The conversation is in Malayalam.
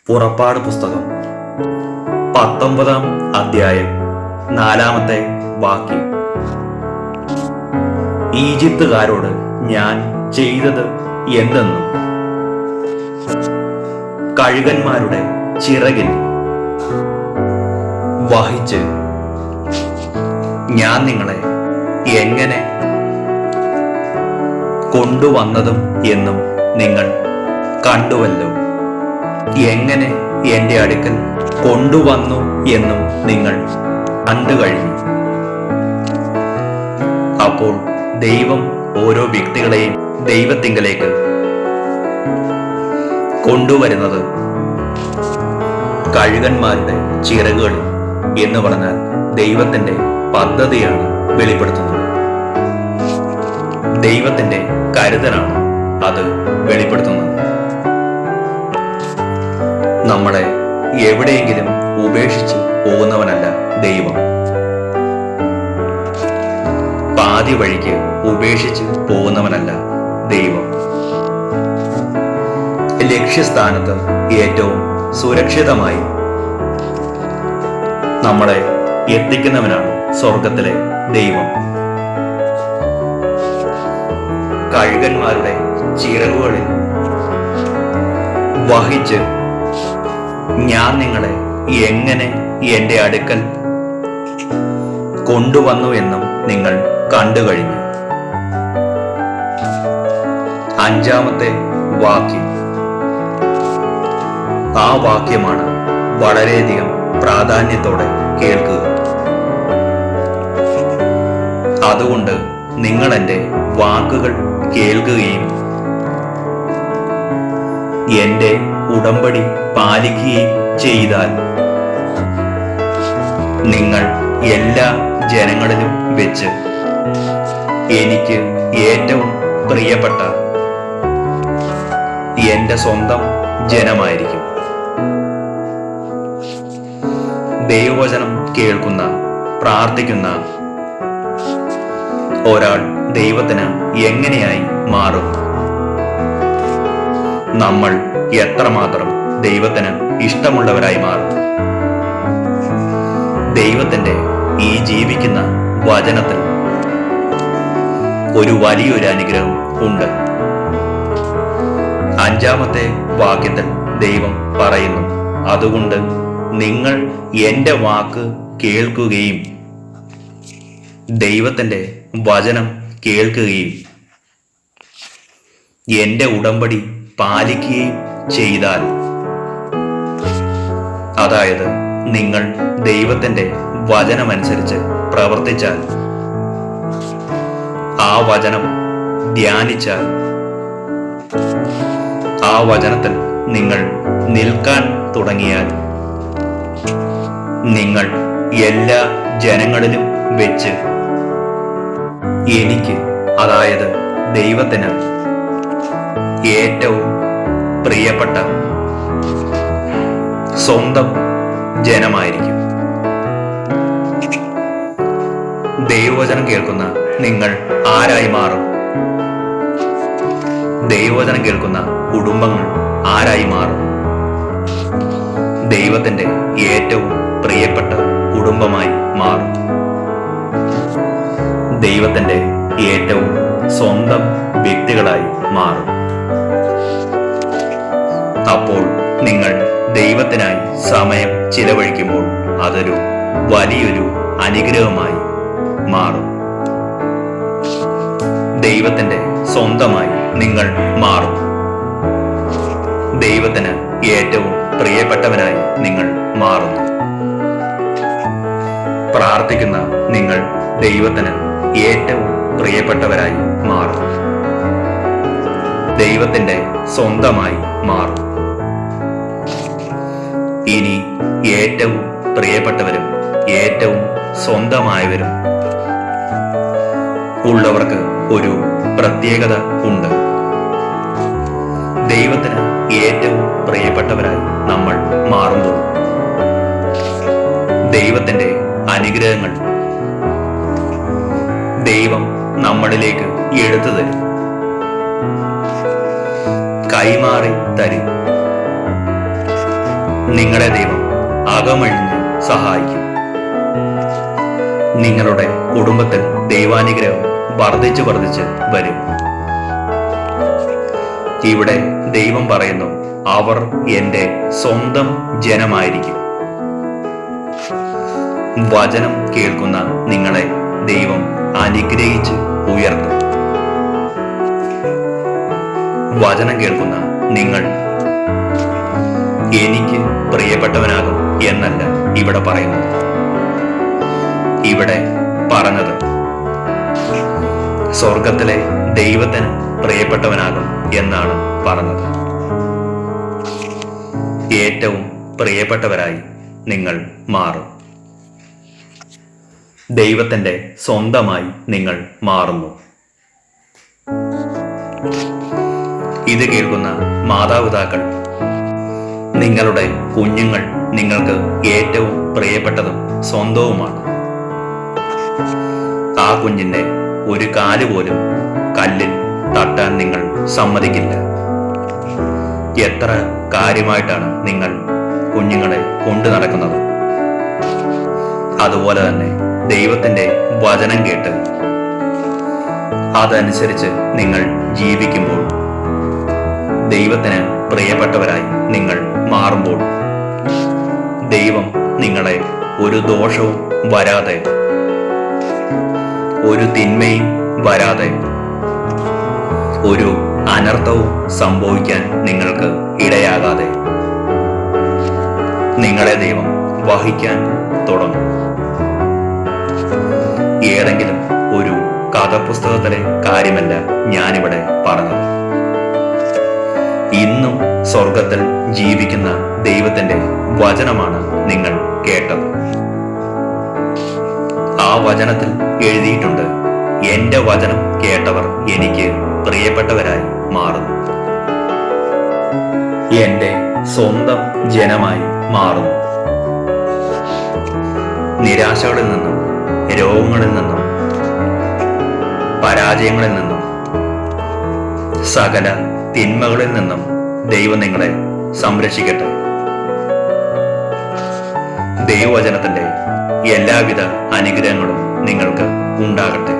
പുറപ്പാട് പുസ്തകം 19 അധ്യായം 4 വാക്യം. ഈജിപ്തുകാരോട് ഞാൻ ചെയ്തത് എന്തെന്നും കഴുകന്മാരുടെ ചിറകിൽ വഹിച്ച് ഞാൻ നിങ്ങളെ എങ്ങനെ കൊണ്ടുവന്നതും എന്നും നിങ്ങൾ കണ്ടുവല്ലോ. എങ്ങനെ എൻ്റെ അടുക്കൽ കൊണ്ടുവന്നു എന്നും നിങ്ങൾ കണ്ടു കഴിഞ്ഞു. അപ്പോൾ ദൈവം ഓരോ വ്യക്തികളെയും ദൈവത്തിങ്കലേക്ക് കൊണ്ടുവരുന്നത് കഴുകന്മാരുടെ ചിറകുകളിൽ എന്ന് പറഞ്ഞാൽ ദൈവത്തിന്റെ പദ്ധതിയാണ് വെളിപ്പെടുത്തുന്നത്. ദൈവത്തിന്റെ കരുതലാണ് അത് വെളിപ്പെടുത്തുന്നത്. നമ്മളെ എവിടെയെങ്കിലും ഉപേക്ഷിച്ച് പോകുന്നവനല്ല ദൈവം. പാതി വഴിക്ക് ഉപേക്ഷിച്ച് പോകുന്നവനല്ല ദൈവം. ലക്ഷ്യസ്ഥാനത്ത് ഏറ്റവും സുരക്ഷിതമായി നമ്മളെ എത്തിക്കുന്നവനാണ് സ്വർഗത്തിലെ ദൈവം. കഴുകന്മാരുടെ ചിറകുകളിൽ വഹിച്ച് ഞാൻ നിങ്ങളെ എങ്ങനെ എൻ്റെ അടുക്കൽ കൊണ്ടുവന്നു എന്നും നിങ്ങൾ കണ്ടു കഴിഞ്ഞു. 5 വാക്യം. ആ വാക്യമാണ് വളരെയധികം പ്രാധാന്യത്തോടെ കേൾക്കുക. അതുകൊണ്ട് നിങ്ങൾ എൻ്റെ വാക്കുകൾ കേൾക്കുകയും എൻ്റെ ഉടമ്പടി പാലിക്കുകയും ചെയ്താൽ നിങ്ങൾ എല്ലാ ജനങ്ങളിലും വെച്ച് എനിക്ക് ഏറ്റവും പ്രിയപ്പെട്ട എൻ്റെ സ്വന്തം ജനമായിരിക്കും. ദൈവവചനം കേൾക്കുന്ന, പ്രാർത്ഥിക്കുന്ന ഒരാൾ ദൈവത്തിന് എങ്ങനെയായി മാറും? നമ്മൾ എത്രമാത്രം ദൈവത്തിന് ഇഷ്ടമുള്ളവരായി മാറും? ദൈവത്തിന്റെ ഈ ജീവിക്കുന്ന വചനത്തിൽ ഒരു വലിയൊരു അനുഗ്രഹം ഉണ്ട്. 5 വാക്യത്തിൽ ദൈവം പറയുന്നു, അതുകൊണ്ട് നിങ്ങൾ എൻ്റെ വാക്ക് കേൾക്കുകയും ദൈവത്തിന്റെ വചനം കേൾക്കുകയും എൻ്റെ ഉടമ്പടി പാലിക്കുകയും ചെയ്താൽ, അതായത് നിങ്ങൾ ദൈവത്തിന്റെ വചനമനുസരിച്ച് പ്രവർത്തിച്ചാൽ, ആ വചനം ധ്യാനിച്ചാൽ, ആ വചനത്തിൽ നിങ്ങൾ നിൽക്കാൻ തുടങ്ങിയാൽ, നിങ്ങൾ എല്ലാ ജനങ്ങളിലും വെച്ച് എനിക്ക്, അതായത് ദൈവത്തിന് ഏറ്റവും പ്രിയപ്പെട്ട സ്വന്തം ജനമായിരിക്കും. ദൈവവചനം കേൾക്കുന്ന നിങ്ങൾ ആരായി മാറും? ദൈവവചനം കേൾക്കുന്ന കുടുംബങ്ങൾ ആരായി മാറും? ദൈവത്തിന്റെ ഏറ്റവും പ്രിയപ്പെട്ട കുടുംബമായി മാറും. ദൈവത്തിന്റെ ഏറ്റവും സ്വന്തം വ്യക്തികളായി മാറും. അപ്പോൾ നിങ്ങൾ ദൈവത്തിനായി സമയം ചിലവഴിക്കുമ്പോൾ അതൊരു വലിയൊരു അനുഗ്രഹമായി മാറും. ദൈവത്തിന്റെ സ്വന്തമായി നിങ്ങൾ മാറും. ദൈവത്തിന് ഏറ്റവും പ്രിയപ്പെട്ടവനായി നിങ്ങൾ മാറുന്നു. പ്രാർത്ഥിക്കുന്ന നിങ്ങൾ ദൈവത്തിന് ഏറ്റവും പ്രിയപ്പെട്ടവരായി മാറും. ദൈവത്തിന്റെ സ്വന്തമായി മാറും. ഇനി ഏറ്റവും പ്രിയപ്പെട്ടവരും ഏറ്റവും സ്വന്തമായവരും ഉള്ളവർക്ക് ഒരു പ്രത്യേകത ഉണ്ട്. ദൈവത്തിന് ഏറ്റവും പ്രിയപ്പെട്ടവരായി നമ്മൾ മാറുമ്പോൾ ദൈവത്തിന്റെ അനുഗ്രഹങ്ങൾ ദൈവം നമ്മളിലേക്ക് എടുത്തു തരും. കൈമാറി തരും. നിങ്ങളെ ദൈവം അകമഴിഞ്ഞ് സഹായിക്കും. നിങ്ങളുടെ കുടുംബത്തിൽ ദൈവാനുഗ്രഹം വർദ്ധിച്ചു വരും. ഇവിടെ ദൈവം പറയുന്നു, അവർ എൻ്റെ സ്വന്തം ജനമായിരിക്കും. വചനം കേൾക്കുന്ന നിങ്ങളെ ദൈവം അനുഗ്രഹിച്ച് ഉയർത്തും. വചനം കേൾക്കുന്ന നിങ്ങൾ എനിക്ക് പ്രിയപ്പെട്ടവനാകും എന്നല്ല ഇവിടെ പറയുന്നത്. ഇവിടെ പറഞ്ഞത് സ്വർഗത്തിലെ ദൈവത്തിന് പ്രിയപ്പെട്ടവനാകും എന്നാണ് പറഞ്ഞത്. ഏറ്റവും പ്രിയപ്പെട്ടവരായി നിങ്ങൾ മാറും. ദൈവത്തിന്റെ സ്വന്തമായി നിങ്ങൾ മാറുന്നു. ഇത് കേൾക്കുന്ന മാതാപിതാക്കൾ, നിങ്ങളുടെ കുഞ്ഞുങ്ങൾ നിങ്ങൾക്ക് ഏറ്റവും പ്രിയപ്പെട്ടതും സ്വന്തവുമാണ്. ആ കുഞ്ഞിന്റെ ഒരു കാല് പോലും കല്ലിൽ തട്ടാൻ നിങ്ങൾ സമ്മതിക്കില്ല. എത്ര കാര്യമായിട്ടാണ് നിങ്ങൾ കുഞ്ഞുങ്ങളെ കൊണ്ടു നടക്കുന്നത്. അതുപോലെ തന്നെ ദൈവത്തിന്റെ വചനം കേട്ട് അതനുസരിച്ച് നിങ്ങൾ ജീവിക്കുമ്പോൾ, ദൈവത്തിന് പ്രിയപ്പെട്ടവരായി നിങ്ങൾ മാറുമ്പോൾ, ദൈവം നിങ്ങളെ ഒരു ദോഷവും വരാതെ, ഒരു തിന്മയും വരാതെ, ഒരു അനർത്ഥവും സംഭവിക്കാൻ നിങ്ങൾക്ക് ഇടയാകാതെ നിങ്ങളെ ദൈവം വഹിക്കാൻ തുടങ്ങും. ഏതെങ്കിലും ഒരു കഥാപുസ്തകത്തിലെ കാര്യമല്ല ഞാനിവിടെ പറഞ്ഞത്. ഇന്നും സ്വർഗത്തിൽ ജീവിക്കുന്ന ദൈവത്തിന്റെ വചനമാണ് നിങ്ങൾ കേട്ടത്. ആ വചനത്തിൽ എഴുതിയിട്ടുണ്ട്, എന്റെ വചനം കേട്ടവർ എനിക്ക് പ്രിയപ്പെട്ടവരായി മാറുന്നു, എന്റെ സ്വന്തം ജനമായി മാറുന്നു. നിരാശകളിൽ നിന്നും, രോഗങ്ങളിൽ നിന്നും, പരാജയങ്ങളിൽ നിന്നും, സകല തിന്മകളിൽ നിന്നും ദൈവം നിങ്ങളെ സംരക്ഷിക്കട്ടെ. ദൈവവചനത്തിന്റെ എല്ലാവിധ അനുഗ്രഹങ്ങളും നിങ്ങൾക്ക് ഉണ്ടാകട്ടെ.